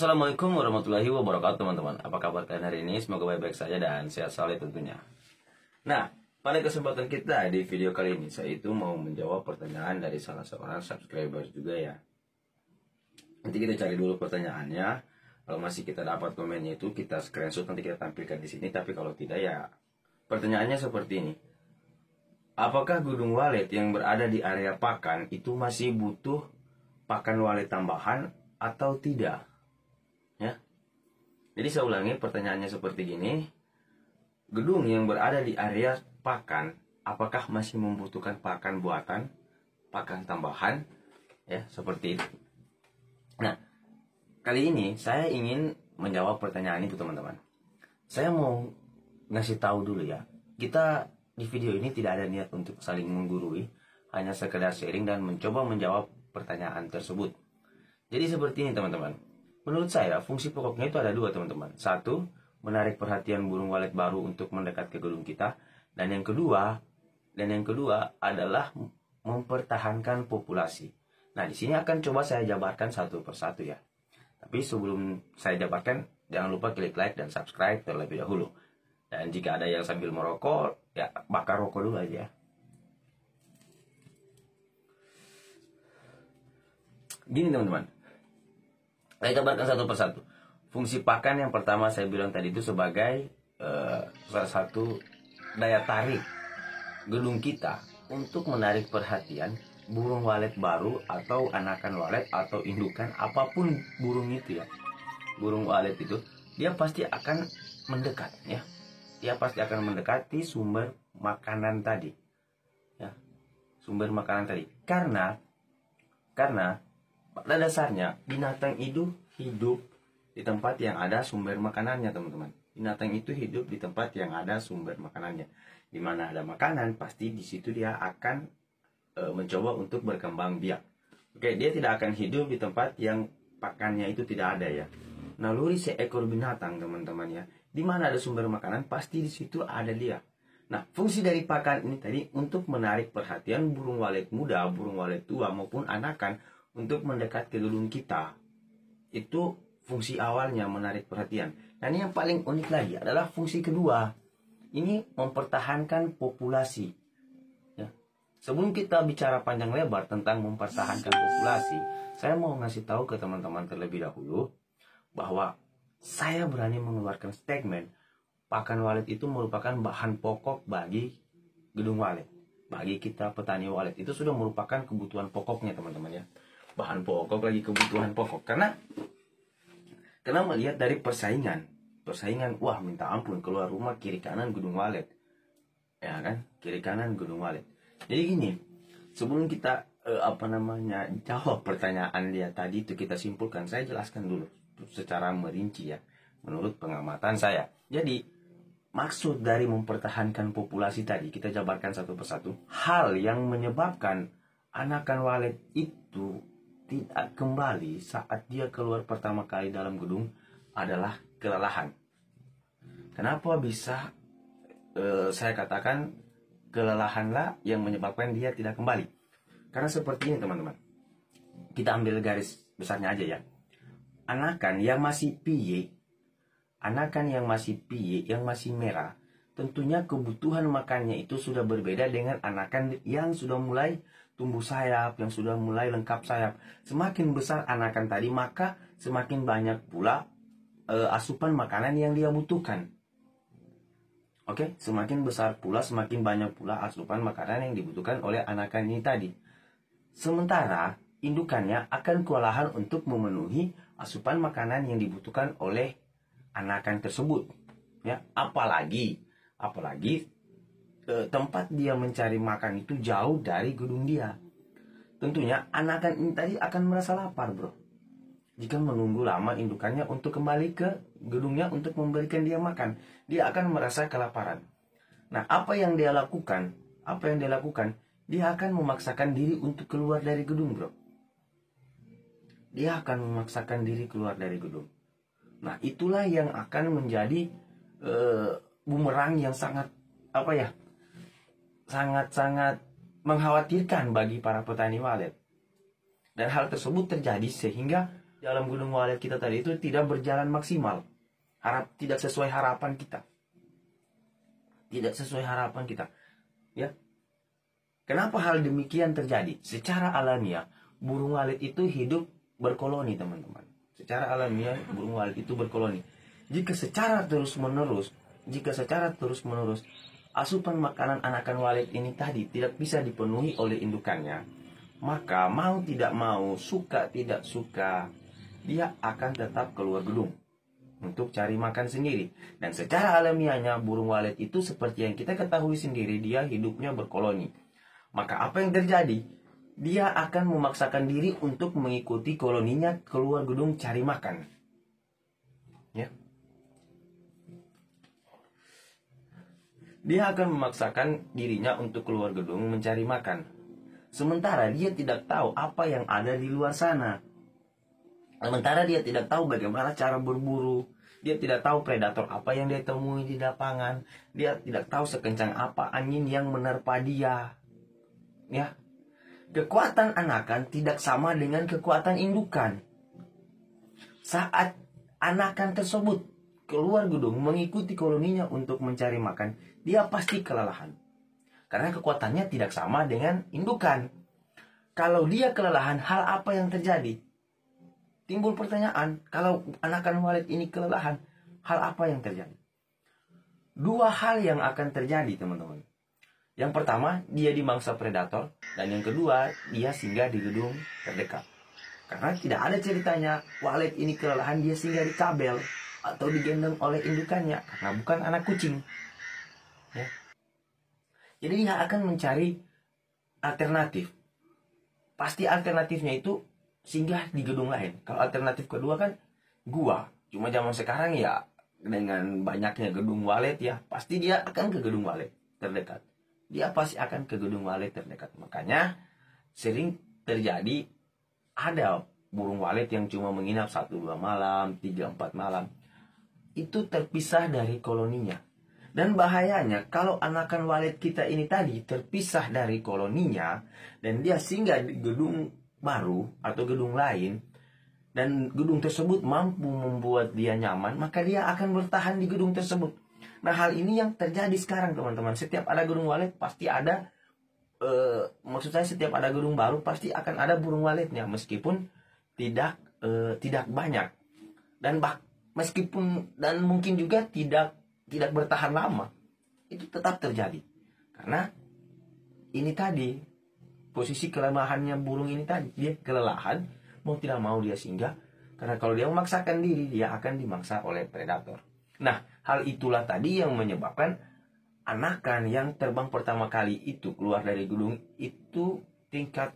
Assalamualaikum warahmatullahi wabarakatuh teman-teman. Apa kabar kalian hari ini? Semoga baik-baik saja dan sehat selalu tentunya. Nah, pada kesempatan kita di video kali ini, saya itu mau menjawab pertanyaan dari salah seorang subscriber juga ya. Nanti kita cari dulu pertanyaannya. Kalau masih kita dapat komennya itu kita screenshot, nanti kita tampilkan di sini. Tapi kalau tidak ya, pertanyaannya seperti ini. Apakah Gunung Walet yang berada di area Pakan itu masih butuh pakan walet tambahan atau tidak? Ya. Jadi saya ulangi pertanyaannya seperti gini. Gedung yang berada di area Pakan, apakah masih membutuhkan pakan buatan, pakan tambahan? Ya, seperti itu. Nah, kali ini saya ingin menjawab pertanyaan itu teman-teman. Saya mau ngasih tahu dulu ya. Kita di video ini tidak ada niat untuk saling menggurui, hanya sekedar sharing dan mencoba menjawab pertanyaan tersebut. Jadi seperti ini teman-teman. Menurut saya, fungsi pokoknya itu ada dua teman-teman. Satu, menarik perhatian burung walet baru untuk mendekat ke gedung kita. Dan yang kedua adalah mempertahankan populasi. Nah, di sini akan coba saya jabarkan satu persatu ya. Tapi sebelum saya jabarkan, jangan lupa klik like dan subscribe terlebih dahulu. Dan jika ada yang sambil merokok, ya bakar rokok dulu aja ya. Gini teman-teman. Saya jabarkan satu persatu. Fungsi pakan yang pertama saya bilang tadi itu sebagai salah satu daya tarik gedung kita untuk menarik perhatian burung walet baru atau anakan walet atau indukan apapun burung itu ya. Burung walet itu dia pasti akan mendekat ya. Dia pasti akan mendekati sumber makanan tadi. Ya. Sumber makanan tadi. Karena pada dasarnya binatang itu hidup di tempat yang ada sumber makanannya teman-teman. Binatang itu hidup di tempat yang ada sumber makanannya. Di mana ada makanan pasti di situ dia akan mencoba untuk berkembang biak. Oke, dia tidak akan hidup di tempat yang pakannya itu tidak ada ya. Naluri seekor binatang teman-teman ya. Di mana ada sumber makanan pasti di situ ada dia. Nah, fungsi dari pakan ini tadi untuk menarik perhatian burung walet muda, burung walet tua maupun anakan untuk mendekat ke gedung kita. Itu fungsi awalnya menarik perhatian. Dan yang paling unik lagi adalah fungsi kedua. Ini mempertahankan populasi. Ya. Sebelum kita bicara panjang lebar tentang mempertahankan populasi, saya mau ngasih tahu ke teman-teman terlebih dahulu bahwa saya berani mengeluarkan statement pakan walet itu merupakan bahan pokok bagi gedung walet. Bagi kita petani walet itu sudah merupakan kebutuhan pokoknya teman-teman ya. Bahan pokok lagi kebutuhan pokok. Karena melihat dari persaingan, wah minta ampun, keluar rumah kiri kanan gedung walet. Ya kan? Kiri kanan gedung walet. Jadi gini, sebelum kita jawab pertanyaan dia tadi itu kita simpulkan, saya jelaskan dulu secara merinci ya, menurut pengamatan saya. Jadi maksud dari mempertahankan populasi tadi kita jabarkan satu persatu. Hal yang menyebabkan anakan walet itu tidak kembali saat dia keluar pertama kali dalam gedung adalah kelelahan. Kenapa bisa saya katakan kelelahanlah yang menyebabkan dia tidak kembali? Karena seperti ini teman-teman. Kita ambil garis besarnya aja ya. Anakan yang masih piye, yang masih merah, tentunya kebutuhan makannya itu sudah berbeda dengan anakan yang sudah mulai tumbuh sayap, yang sudah mulai lengkap sayap. Semakin besar anakan tadi, maka semakin banyak pula asupan makanan yang dia butuhkan. Oke, semakin besar pula, semakin banyak pula asupan makanan yang dibutuhkan oleh anakan ini tadi. Sementara indukannya akan kewalahan untuk memenuhi asupan makanan yang dibutuhkan oleh anakan tersebut. Ya, apalagi tempat dia mencari makan itu jauh dari gedung dia. Tentunya anakan ini tadi akan merasa lapar bro. Jika menunggu lama indukannya untuk kembali ke gedungnya untuk memberikan dia makan, dia akan merasa kelaparan. Nah, apa yang dia lakukan? Dia akan memaksakan diri untuk keluar dari gedung bro. Dia akan memaksakan diri keluar dari gedung. Nah, itulah yang akan menjadi bumerang yang sangat sangat mengkhawatirkan bagi para petani walet. Dan hal tersebut terjadi sehingga dalam gedung walet kita tadi itu tidak berjalan maksimal. Tidak sesuai harapan kita. Tidak sesuai harapan kita. Ya. Kenapa hal demikian terjadi? Secara alamiah, burung walet itu hidup berkoloni, teman-teman. Secara alamiah, burung walet itu berkoloni. Jika secara terus-menerus, asupan makanan anakan walet ini tadi tidak bisa dipenuhi oleh indukannya, maka mau tidak mau, suka tidak suka, dia akan tetap keluar gedung untuk cari makan sendiri. Dan secara alamiahnya, burung walet itu seperti yang kita ketahui sendiri, dia hidupnya berkoloni. Maka apa yang terjadi? Dia akan memaksakan diri untuk mengikuti koloninya keluar gedung cari makan. Ya. Dia akan memaksakan dirinya untuk keluar gedung mencari makan. Sementara dia tidak tahu apa yang ada di luar sana. Sementara dia tidak tahu bagaimana cara berburu. Dia tidak tahu predator apa yang dia temui di lapangan. Dia tidak tahu sekencang apa angin yang menerpa dia. Ya, kekuatan anakan tidak sama dengan kekuatan indukan. Saat anakan tersebut keluar gedung mengikuti koloninya untuk mencari makan, dia pasti kelelahan. Karena kekuatannya tidak sama dengan indukan. Kalau dia kelelahan, hal apa yang terjadi? Timbul pertanyaan, kalau anakan walet ini kelelahan, hal apa yang terjadi? Dua hal yang akan terjadi, teman-teman. Yang pertama, dia dimangsa predator. Dan yang kedua, dia singgah di gedung terdekat. Karena tidak ada ceritanya walet ini kelelahan dia singgah di kabel atau digendong oleh indukannya. Karena bukan anak kucing. Ya. Jadi dia akan mencari alternatif. Pasti alternatifnya itu singgah di gedung lain. Kalau alternatif kedua kan gua. Cuma zaman sekarang ya dengan banyaknya gedung walet ya, pasti dia akan ke gedung walet terdekat. Dia pasti akan ke gedung walet terdekat. Makanya sering terjadi ada burung walet yang cuma menginap 1-2 malam, 3-4 malam. Itu terpisah dari koloninya. Dan bahayanya kalau anakan walet kita ini tadi terpisah dari koloninya dan dia singgah di gedung baru atau gedung lain dan gedung tersebut mampu membuat dia nyaman, maka dia akan bertahan di gedung tersebut. Nah, hal ini yang terjadi sekarang, teman-teman. Setiap ada gedung walet pasti ada maksud saya setiap ada gedung baru pasti akan ada burung waletnya, meskipun tidak banyak. Dan meskipun dan mungkin juga tidak bertahan lama. Itu tetap terjadi. Karena ini tadi posisi kelemahannya burung ini tadi, dia kelelahan, mau tidak mau dia singgah. Karena kalau dia memaksakan diri, dia akan dimangsa oleh predator. Nah, hal itulah tadi yang menyebabkan anakan yang terbang pertama kali itu keluar dari gedung itu tingkat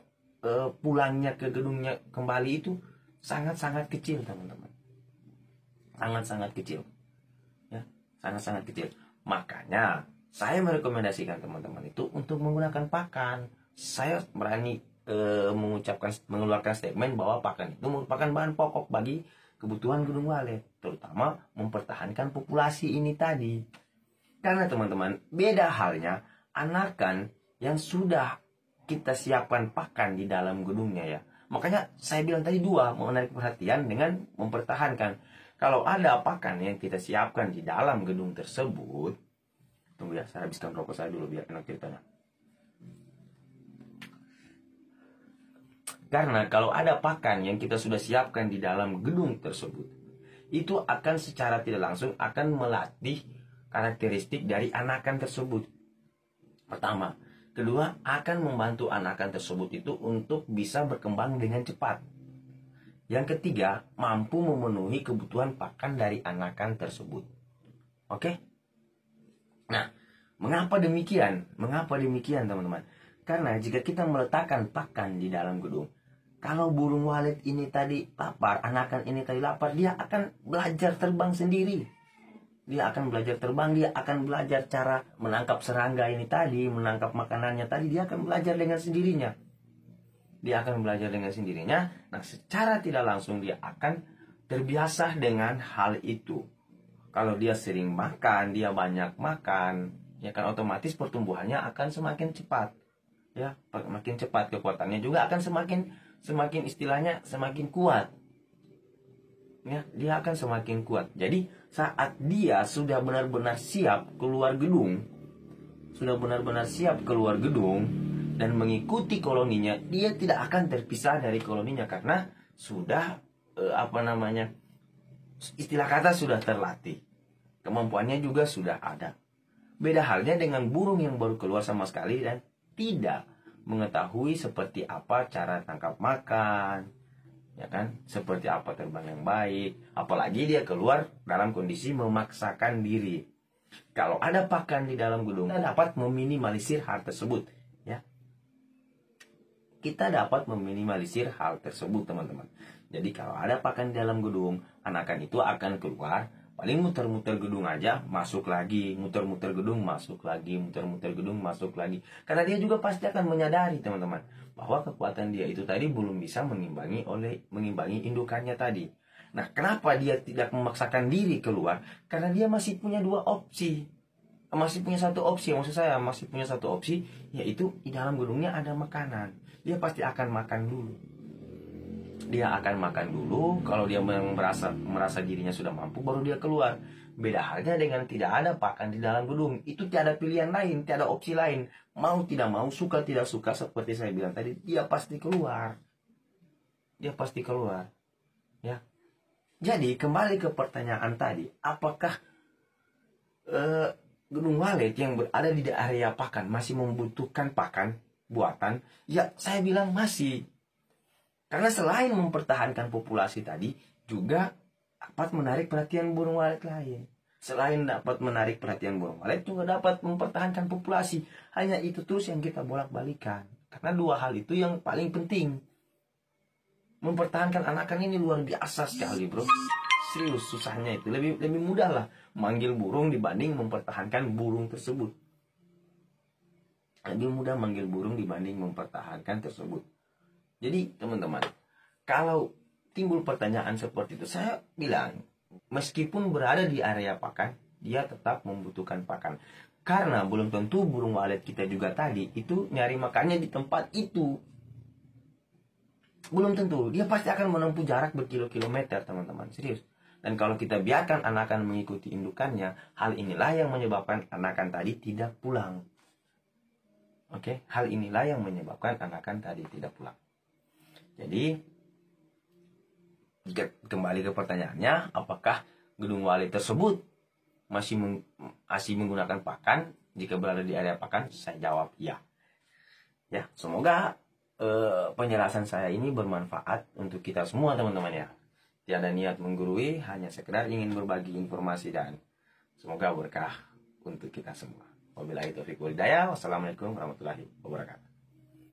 pulangnya ke gedungnya kembali itu sangat-sangat kecil, teman-teman. Sangat-sangat kecil. Ya, sangat-sangat kecil. Makanya saya merekomendasikan teman-teman itu untuk menggunakan pakan. Saya berani mengeluarkan statement bahwa pakan itu merupakan bahan pokok bagi kebutuhan gedung walet, terutama mempertahankan populasi ini tadi. Karena teman-teman, beda halnya anakan yang sudah kita siapkan pakan di dalam gedungnya ya. Makanya saya bilang tadi dua, menarik perhatian dengan mempertahankan. Kalau ada pakan yang kita siapkan di dalam gedung tersebut, tunggu ya, saya habiskan rokok saya dulu biar enak ceritanya. Karena kalau ada pakan yang kita sudah siapkan di dalam gedung tersebut, itu akan secara tidak langsung akan melatih karakteristik dari anakan tersebut. Pertama. Kedua, akan membantu anakan tersebut itu untuk bisa berkembang dengan cepat. Yang ketiga, mampu memenuhi kebutuhan pakan dari anakan tersebut. Oke? Nah, mengapa demikian? Mengapa demikian, teman-teman? Karena jika kita meletakkan pakan di dalam gedung, kalau burung walet ini tadi lapar, anakan ini tadi lapar, dia akan belajar terbang sendiri. Dia akan belajar terbang, dia akan belajar cara menangkap serangga ini tadi, menangkap makanannya tadi, dia akan belajar dengan sendirinya. Dia akan belajar dengan sendirinya. Nah, secara tidak langsung dia akan terbiasa dengan hal itu. Kalau dia sering makan, dia banyak makan, ya kan otomatis pertumbuhannya akan semakin cepat. Ya, makin cepat, kekuatannya juga akan semakin istilahnya semakin kuat. ya, dia akan semakin kuat. Jadi saat dia sudah benar-benar siap keluar gedung, dan mengikuti koloninya, dia tidak akan terpisah dari koloninya karena sudah istilah kata sudah terlatih, kemampuannya juga sudah ada. Beda halnya dengan burung yang baru keluar sama sekali dan tidak mengetahui seperti apa cara tangkap makan, ya kan, seperti apa terbang yang baik, apalagi dia keluar dalam kondisi memaksakan diri. Kalau ada pakan di dalam gedung, kita dapat meminimalisir hal tersebut, ya. Kita dapat meminimalisir hal tersebut, teman-teman. Jadi kalau ada pakan di dalam gedung, anakan itu akan keluar, paling muter-muter gedung aja, masuk lagi, muter-muter gedung, masuk lagi, muter-muter gedung, masuk lagi. Karena dia juga pasti akan menyadari, teman-teman, bahwa kekuatan dia itu tadi belum bisa mengimbangi indukannya tadi. Nah, kenapa dia tidak memaksakan diri keluar? Karena dia masih punya dua opsi. Masih punya satu opsi, yaitu di dalam gedungnya ada makanan. Dia pasti akan makan dulu. Kalau dia merasa dirinya sudah mampu, baru dia keluar. Beda halnya dengan tidak ada pakan di dalam gedung. Itu tiada pilihan lain, tiada opsi lain. Mau tidak mau, suka tidak suka, seperti saya bilang tadi, dia pasti keluar. Ya. Jadi kembali ke pertanyaan tadi, apakah gedung walet yang berada di area pakan masih membutuhkan pakan buatan? Ya, saya bilang masih. Karena selain mempertahankan populasi tadi, juga dapat menarik perhatian burung walet lain. Juga dapat mempertahankan populasi. Hanya itu terus yang kita bolak-balikan. Karena dua hal itu yang paling penting. Mempertahankan anakan ini luar biasa sekali, bro. Serius, susahnya itu. Lebih mudah lah manggil burung dibanding mempertahankan burung tersebut. Jadi, teman-teman, kalau timbul pertanyaan seperti itu, saya bilang, meskipun berada di area pakan, dia tetap membutuhkan pakan. Karena belum tentu burung walet kita juga tadi itu nyari makannya di tempat itu. Belum tentu, dia pasti akan menempuh jarak berkilo-kilometer, teman-teman, serius. Dan kalau kita biarkan anakan mengikuti indukannya, hal inilah yang menyebabkan anakan tadi tidak pulang. Jadi, kembali ke pertanyaannya, apakah gedung walet tersebut masih menggunakan pakan jika berada di area pakan? Saya jawab iya. Ya, semoga penjelasan saya ini bermanfaat untuk kita semua, teman-teman, ya. Tiada niat menggurui, hanya sekedar ingin berbagi informasi dan semoga berkah untuk kita semua. Wabillahi taufiq wal hidayah. Wassalamualaikum warahmatullahi wabarakatuh.